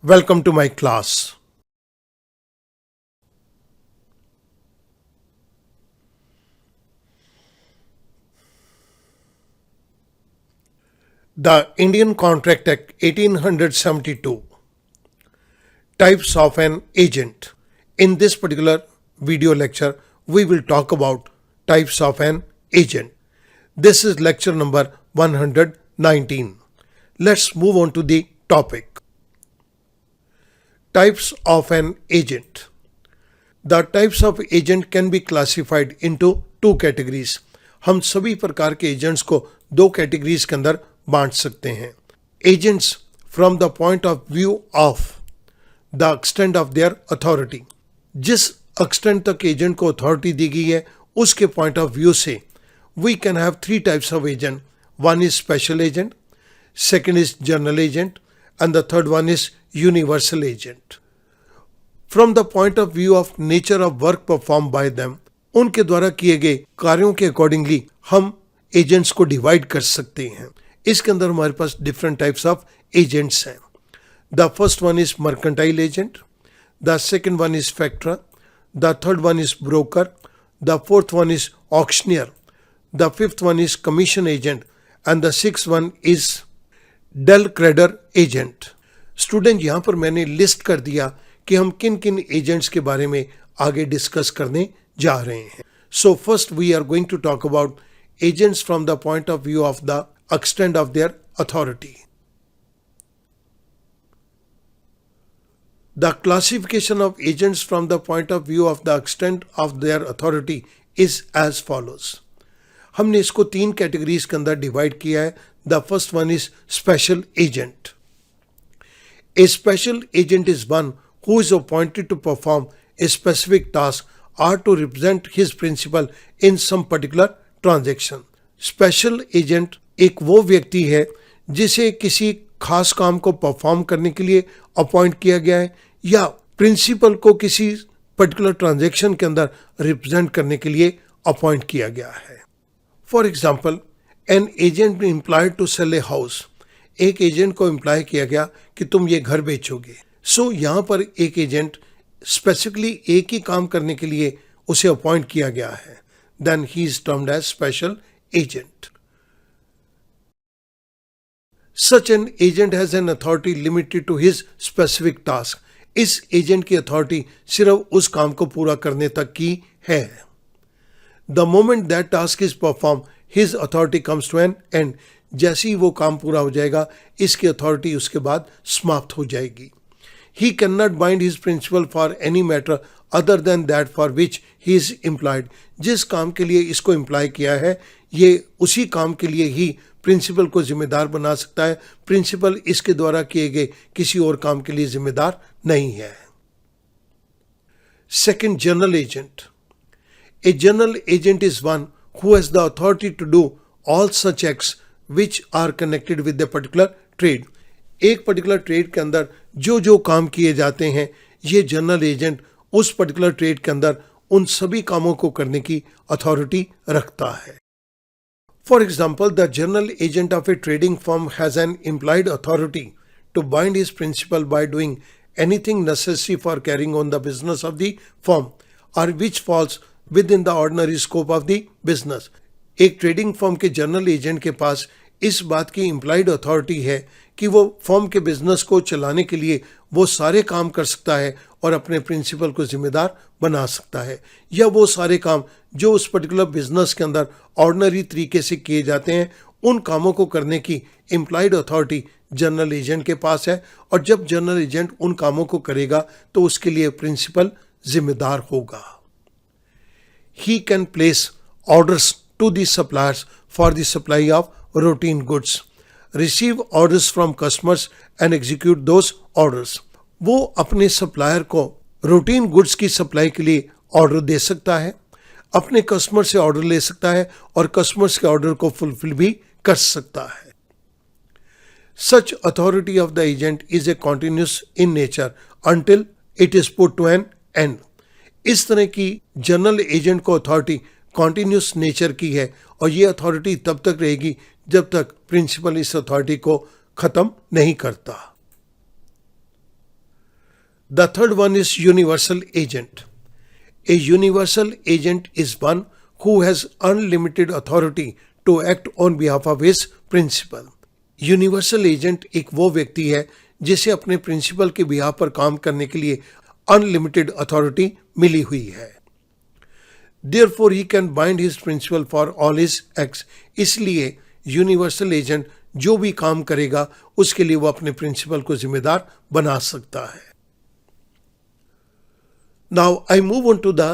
Welcome to my class. The Indian Contract Act 1872. Types of an agent. In this particular video lecture, we will talk about types of an agent. This is lecture number 119. Let's move on to the topic. Types of an agent. The types of agent can be classified into two categories. हम सभी प्रकार के agents को दो categories के अंदर बांट सकते हैं. Agents from the point of view of the extent of their authority. जिस एक्सटेंट तक एजेंट को अथॉरिटी दी गई है उसके पॉइंट ऑफ व्यू से we can have three types of agent. One is special agent, second is general agent and the third one is universal agent. From the point of view of nature of work performed by them, उनके द्वारा किए गए कार्यों के accordingly हम agents को divide कर सकते हैं. इसके अंदर हमारे पास डिफरेंट टाइप्स ऑफ एजेंट्स हैं. The first one is mercantile agent, the second one is factor, the third one is broker, the fourth one is auctioneer, the fifth one is commission agent and the sixth one is del credere agent. Student, यहां पर मैंने list कर दिया कि हम किन किन agents के बारे में आगे डिस्कस करने जा रहे हैं. So first we are going to talk about agents from the point of view of the extent of their authority. The classification of agents from the point of view of the extent of their authority is as follows. हमने इसको तीन categories के अंदर divide किया है. The first one is special agent. A special agent is one who is appointed to perform a specific task or to represent his principal in some particular transaction. Special agent एक वो व्यक्ति है जिसे किसी खास काम को परफॉर्म करने के लिए अपॉइंट किया गया है या प्रिंसिपल को किसी पर्टिकुलर ट्रांजैक्शन के अंदर रिप्रेजेंट करने के लिए अपॉइंट किया गया है. For example, an agent employed to sell a house. एक एजेंट को एम्प्लॉय किया गया कि तुम ये घर बेचोगे. सो यहाँ पर एक एजेंट स्पेसिफिकली एक ही काम करने के लिए उसे अपॉइंट किया गया है. Then he is termed as special agent. Such an agent has an authority limited to his specific task. इस एजेंट की अथॉरिटी सिर्फ उस काम को पूरा करने तक की है. The moment that task is perform his authority comes to an end. जैसे ही वो काम पूरा हो जाएगा इसकी अथॉरिटी उसके बाद समाप्त हो जाएगी. He can not bind his principal for any matter other than that for which he is employed. जिस काम के लिए इसको एम्प्लॉय किया है ये उसी काम के लिए ही प्रिंसिपल को जिम्मेदार बना सकता है. प्रिंसिपल इसके द्वारा किए गए किसी और काम के लिए जिम्मेदार नहीं है. Second, general agent. A general agent is one who has the authority to do all such acts which are connected with the particular trade. एक पर्टिकुलर ट्रेड के अंदर जो जो काम किए जाते हैं ये जनरल एजेंट उस पर्टिकुलर ट्रेड के अंदर उन सभी कामों को करने की अथॉरिटी रखता है. For example, the general agent of A trading firm has an implied authority to bind his principal by doing anything necessary for carrying on the business of the firm or which falls with in the ordinary scope of the business. एक trading firm के general agent के पास इस बात की implied authority है कि वो firm के बिजनेस को चलाने के लिए वो सारे काम कर सकता है और अपने प्रिंसिपल को जिम्मेदार बना सकता है, या वो सारे काम जो उस पर्टिकुलर बिजनेस के अंदर ऑर्डिनरी तरीके से किए जाते हैं उन कामों को करने की इम्प्लाइड अथॉरिटी जनरल एजेंट के पास है. और जब जनरल एजेंट उन कामों को करेगा तो उसके लिए प्रिंसिपल जिम्मेदार होगा. He can place orders to the suppliers for the supply of routine goods, receive orders from customers and execute those orders. वो अपने सप्लायर को रूटीन गुड्स की सप्लाई के लिए ऑर्डर दे सकता है, अपने कस्टमर से ऑर्डर ले सकता है और कस्टमर्स के ऑर्डर को फुलफिल भी कर सकता है. Such authority of the agent is a continuous in nature until it is put to an end. इस तरह की जनरल एजेंट को अथॉरिटी कॉन्टिन्यूस नेचर की है और ये अथॉरिटी तब तक रहेगी जब तक प्रिंसिपल इस अथॉरिटी को खत्म नहीं करता. The third one is universal agent. A universal agent is one who has unlimited authority to act on behalf of his principal. Universal agent एक वो व्यक्ति है जिसे अपने प्रिंसिपल के बिहाफ पर काम करने के लिए अनलिमिटेड अथॉरिटी मिली हुई है. Therefore he can bind his principal for all his acts. इसलिए यूनिवर्सल एजेंट जो भी काम करेगा उसके लिए वो अपने प्रिंसिपल को जिम्मेदार बना सकता है. Now I move on to the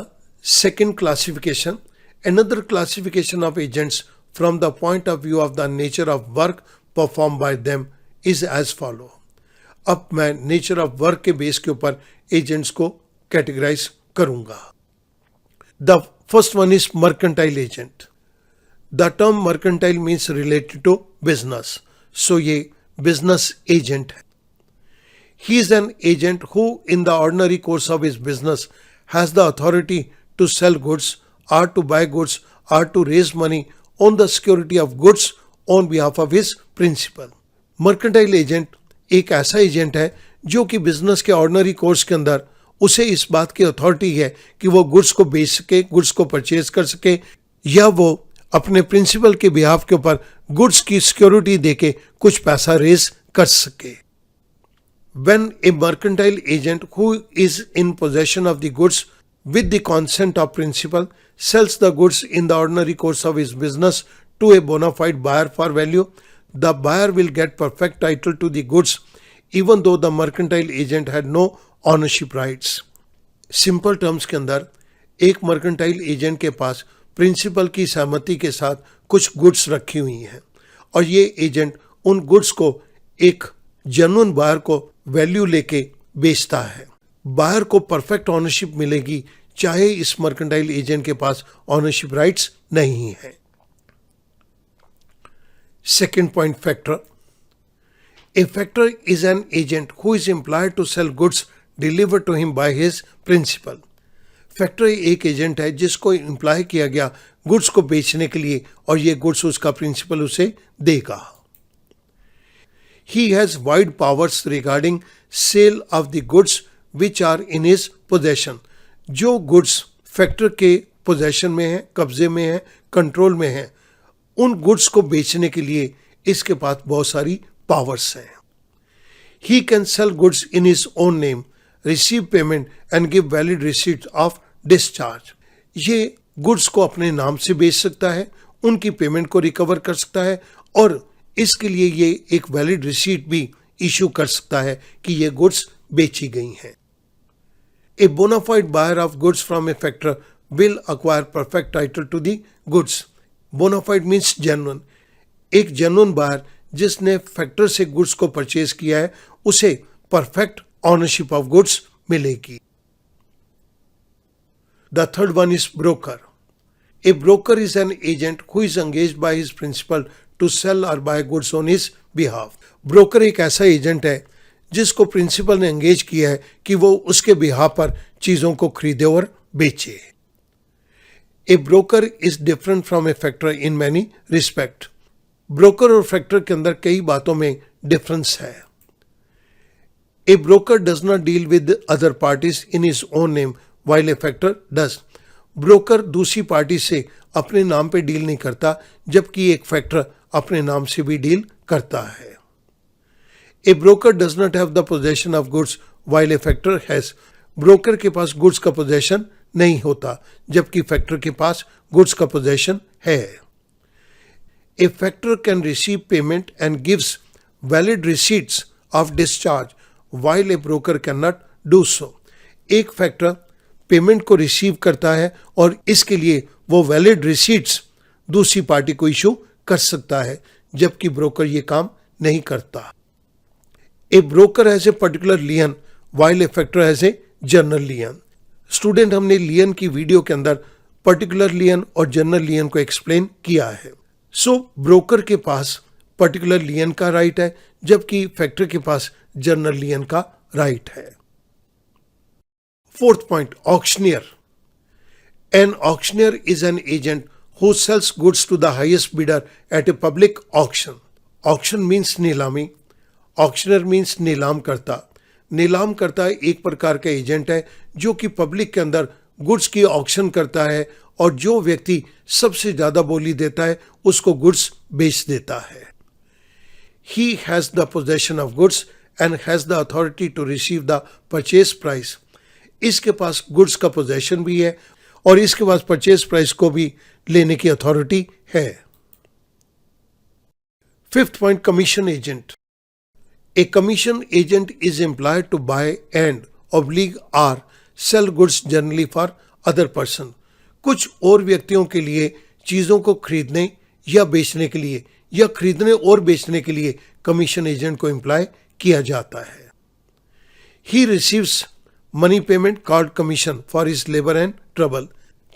second classification, another classification of agents from the point of view of the nature of work performed by them is as follow. अब मैं नेचर ऑफ वर्क के base के ऊपर agents को categorise करूंगा. The first one is mercantile agent. The term mercantile means related to business, so ये business agent है. He is an agent who, in the ordinary course of his business, has the authority to sell goods or to buy goods or to raise money on the security of goods on behalf of his principal. Mercantile agent एक ऐसा agent है जो कि business के ordinary course के अंदर उसे इस बात की अथॉरिटी है कि वो गुड्स को बेच सके, गुड्स को परचेज कर सके, या वो अपने प्रिंसिपल के बिहाफ के ऊपर गुड्स की सिक्योरिटी देके कुछ पैसा रेज कर सके. When a mercantile agent who is in possession of the goods with the consent of principal sells the goods in the ordinary course of his business to a bona fide buyer for value, the buyer will get perfect title to the goods even though the mercantile agent had no ownership rights. Simple terms के अंदर एक mercantile agent के पास principal की सहमति के साथ कुछ goods रखी हुई हैं और ये एजेंट उन गुड्स को एक जेन्युइन बायर को वैल्यू लेके बेचता है. बायर को परफेक्ट ऑनरशिप मिलेगी चाहे इस मर्केंटाइल एजेंट के पास ऑनरशिप राइट्स नहीं है. Second point, factor. A factor is an agent who is employed to sell goods deliver to him by his principal. Factor एक एजेंट है जिसको एम्प्लॉय किया गया गुड्स को बेचने के लिए और ये गुड्स उसका प्रिंसिपल उसे देगा. He has wide powers regarding sale of the goods which are in his possession. जो गुड्स फैक्टर के पोजेशन में है, कब्जे में है, कंट्रोल में है, उन गुड्स को बेचने के लिए इसके पास बहुत सारी पावर्स हैं. He can sell goods in his own name, receive payment and give valid receipt of discharge. ये गुड्स को अपने नाम से बेच सकता है, उनकी पेमेंट को रिकवर कर सकता है और इसके लिए ये एक वैलिड रिसीट भी इशू कर सकता है कि ये गुड्स बेची गई हैं. A bona fide buyer of goods from a factor will acquire perfect title to the goods. Bona fide means genuine. एक जेन्युइन बायर जिसने फैक्टर से गुड्स को परचेज किया है उसे परफेक्ट ऑनरशिप ऑफ गुड्स मिलेगी. The third one is broker. A broker is an agent who is engaged by his principal to sell और buy goods on his behalf. Broker एक ऐसा agent है जिसको प्रिंसिपल ने एंगेज किया है कि वो उसके बिहाफ पर चीज़ों को खरीदे और बेचे. A broker is different from a factor in many respect. Broker और फैक्टर के अंदर कई बातों में डिफरेंस है. A broker does not deal with other parties in his own name while a factor does. Broker दूसरी पार्टी से अपने नाम पे डील नहीं करता जबकि एक फैक्टर अपने नाम से भी डील करता है. A broker does not have the possession of goods while a factor has. Broker के पास गुड्स का पोजेशन नहीं होता जबकि फैक्टर के पास गुड्स का पोजेशन है. A factor can receive payment and gives valid receipts of discharge while a broker can not do so. एक फैक्टर पेमेंट को रिसीव करता है और इसके लिए वो वैलिड रिसीट्स दूसरी पार्टी को इशू कर सकता है जबकि ब्रोकर ये काम नहीं करता. A broker has a particular lien while a factor has a general lien. Student, हमने लियन की वीडियो के अंदर पर्टिकुलर लियन और जनरल लियन को एक्सप्लेन किया है. सो ब्रोकर के पास पर्टिकुलर लियन का राइट है जबकि फैक्टर के पास जनरल लियन का राइट है. Fourth point, auctioneer. An auctioneer is an agent who sells goods to the highest bidder at a public auction. Auction means नीलामी. Auctioneer means नीलाम करता. नीलाम करता है एक प्रकार का एजेंट है जो कि पब्लिक के अंदर गुड्स की ऑक्शन करता है और जो व्यक्ति सबसे ज्यादा बोली देता है उसको गुड्स बेच देता है। He has the possession of goods and has the authority to receive the purchase price. इसके पास गुड्स का पोजेशन भी है और इसके पास परचेज प्राइस को भी लेने की अथॉरिटी है। Fifth point, commission agent. A commission agent is employed to buy and oblige or sell goods generally for other person. कुछ और व्यक्तियों के लिए चीजों को खरीदने या बेचने के लिए या खरीदने और बेचने के लिए कमीशन एजेंट को एम्प्लॉय किया जाता है। He receives money payment called commission for his labour and trouble.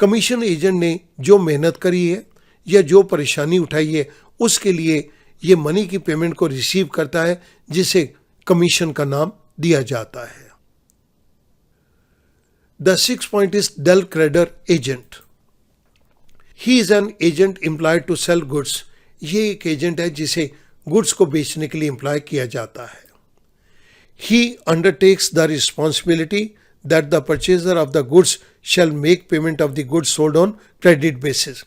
Commission agent ने जो मेहनत करी है या जो परेशानी उठाई है उसके लिए ये मनी की पेमेंट को रिसीव करता है जिसे कमीशन का नाम दिया जाता है। The sixth point is del credere agent. He is an agent employed to sell goods. ये एक एजेंट है जिसे गुड्स को बेचने के लिए एम्प्लॉय किया जाता है। He undertakes the responsibility that the purchaser of the goods shall make payment of the goods sold on credit basis.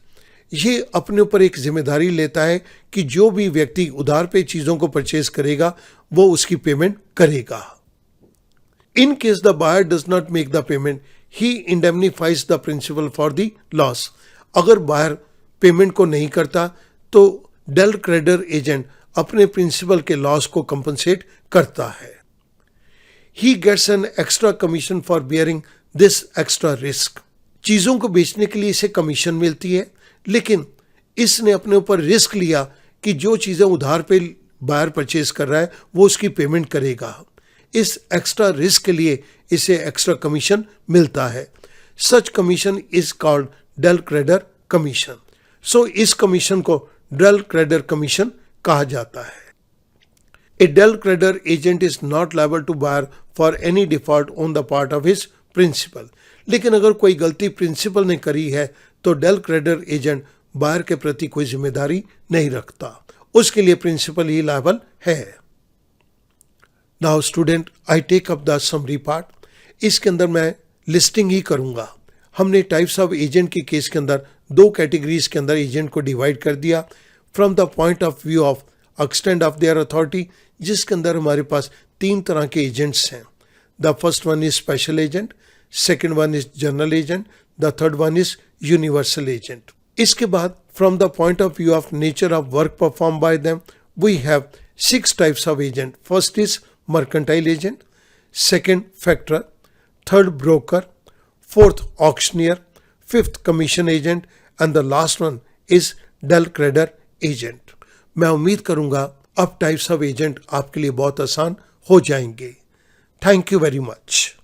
ये अपने ऊपर एक जिम्मेदारी लेता है कि जो भी व्यक्ति उधार पे चीजों को परचेज करेगा वो उसकी पेमेंट करेगा। In case the buyer does not make the payment, he indemnifies the principal for the loss. अगर बायर पेमेंट को नहीं करता तो डेल क्रेडर एजेंट अपने प्रिंसिपल के लॉस को कंपनसेट करता है। He gets an extra commission for bearing this extra risk. चीजों को बेचने के लिए इसे कमीशन मिलती है, लेकिन इसने अपने ऊपर रिस्क लिया कि जो चीजें उधार पे बायर परचेज कर रहा है वो उसकी पेमेंट करेगा। इस एक्स्ट्रा रिस्क के लिए इसे एक्स्ट्रा कमीशन मिलता है। Such commission is called del credere commission. So इस कमीशन को डेल क्रेडर कमीशन कहा जाता है। A Dell creditor agent is not liable to buyer for any default on the part of his principal. लेकिन अगर कोई गलती प्रिंसिपल ने करी है तो डेल क्रेडिटर एजेंट बायर के प्रति कोई जिम्मेदारी नहीं रखता, उसके लिए प्रिंसिपल ही लायबल है। Now student, I take up the summary part. इसके अंदर मैं लिस्टिंग ही करूंगा। हमने टाइप्स ऑफ एजेंट के केस के अंदर दो कैटेगरीज के अंदर एजेंट को डिवाइड कर दिया। From the point of view of extend of their authority, जिसके अंदर हमारे पास तीन तरह के एजेंट्स हैं। The first one is special agent, second one is general agent, the third one is universal agent. इसके बाद from the point of view of nature of work perform by them we have 6 types of agent. First is mercantile agent, second factor, third broker, fourth auctioneer, fifth commission agent and the last one is del creditor agent. मैं उम्मीद करूंगा अब types of agent आपके लिए बहुत आसान हो जाएंगे। Thank you very much.